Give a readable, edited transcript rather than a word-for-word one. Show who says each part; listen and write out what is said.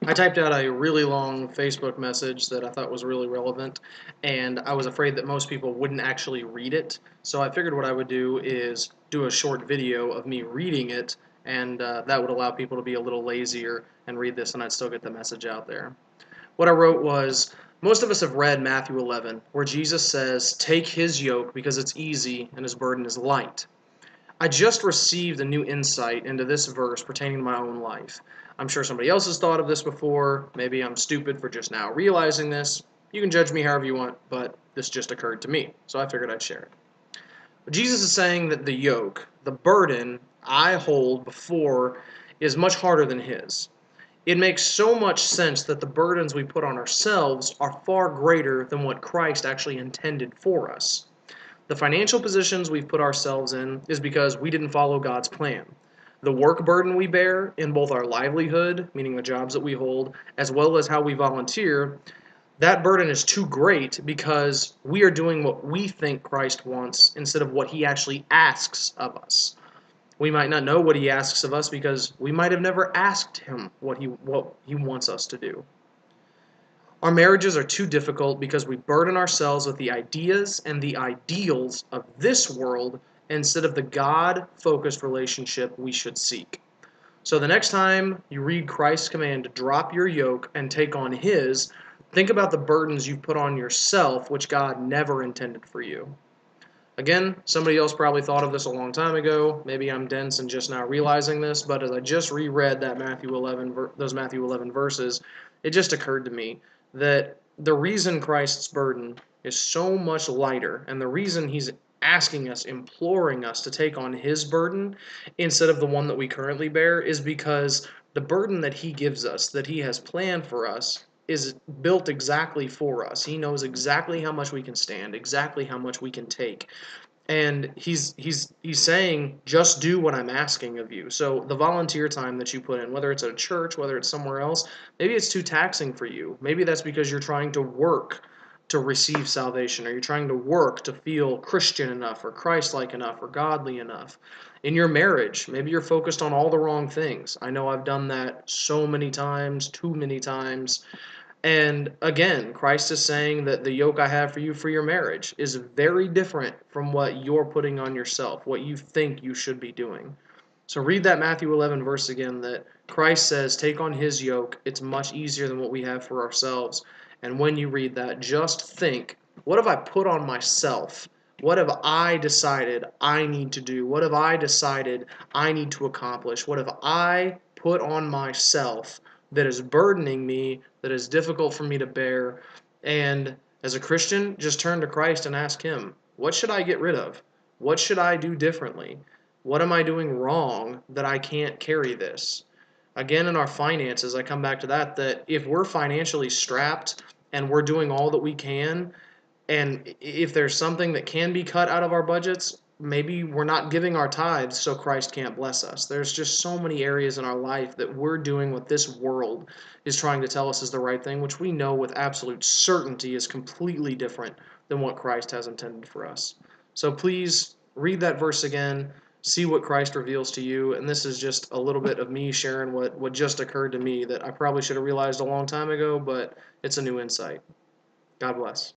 Speaker 1: I typed out a really long Facebook message that I thought was really relevant, and I was afraid that most people wouldn't actually read it. So I figured what I would do is do a short video of me reading it, and that would allow people to be a little lazier and read this, and I'd still get the message out there. What I wrote was, most of us have read Matthew 11, where Jesus says, "Take his yoke because it's easy and his burden is light." I just received a new insight into this verse pertaining to my own life. I'm sure somebody else has thought of this before. Maybe I'm stupid for just now realizing this. You can judge me however you want, but this just occurred to me, so I figured I'd share it. Jesus is saying that the yoke, the burden I hold before, is much harder than his. It makes so much sense that the burdens we put on ourselves are far greater than what Christ actually intended for us. The financial positions we've put ourselves in is because we didn't follow God's plan. The work burden we bear in both our livelihood, meaning the jobs that we hold, as well as how we volunteer, that burden is too great because we are doing what we think Christ wants instead of what he actually asks of us. We might not know what he asks of us because we might have never asked him what he wants us to do. Our marriages are too difficult because we burden ourselves with the ideas and the ideals of this world instead of the God-focused relationship we should seek. So the next time you read Christ's command to drop your yoke and take on his, think about the burdens you've put on yourself which God never intended for you. Again, somebody else probably thought of this a long time ago. Maybe I'm dense and just now realizing this, but as I just reread that those Matthew 11 verses, it just occurred to me that the reason Christ's burden is so much lighter, and the reason he's asking us, imploring us to take on his burden instead of the one that we currently bear, is because the burden that he gives us, that he has planned for us, is built exactly for us. He knows exactly how much we can stand, exactly how much we can take. And he's saying, just do what I'm asking of you. So the volunteer time that you put in, whether it's at a church, whether it's somewhere else, maybe it's too taxing for you. Maybe that's because you're trying to work to receive salvation, or you're trying to work to feel Christian enough, or Christ-like enough, or godly enough. In your marriage, maybe you're focused on all the wrong things. I know I've done that so many times, too many times. And again, Christ is saying that the yoke I have for you for your marriage is very different from what you're putting on yourself, what you think you should be doing. So read that Matthew 11 verse again, that Christ says, take on his yoke. It's much easier than what we have for ourselves. And when you read that, just think, what have I put on myself? What have I decided I need to do? What have I decided I need to accomplish? What have I put on myself that is burdening me, that is difficult for me to bear? And as a Christian, just turn to Christ and ask him, what should I get rid of? What should I do differently? What am I doing wrong that I can't carry this? Again, in our finances, I come back to that if we're financially strapped and we're doing all that we can, and if there's something that can be cut out of our budgets, maybe we're not giving our tithes so Christ can't bless us. There's just so many areas in our life that we're doing what this world is trying to tell us is the right thing, which we know with absolute certainty is completely different than what Christ has intended for us. So please read that verse again, see what Christ reveals to you, and this is just a little bit of me sharing what just occurred to me that I probably should have realized a long time ago, but it's a new insight. God bless.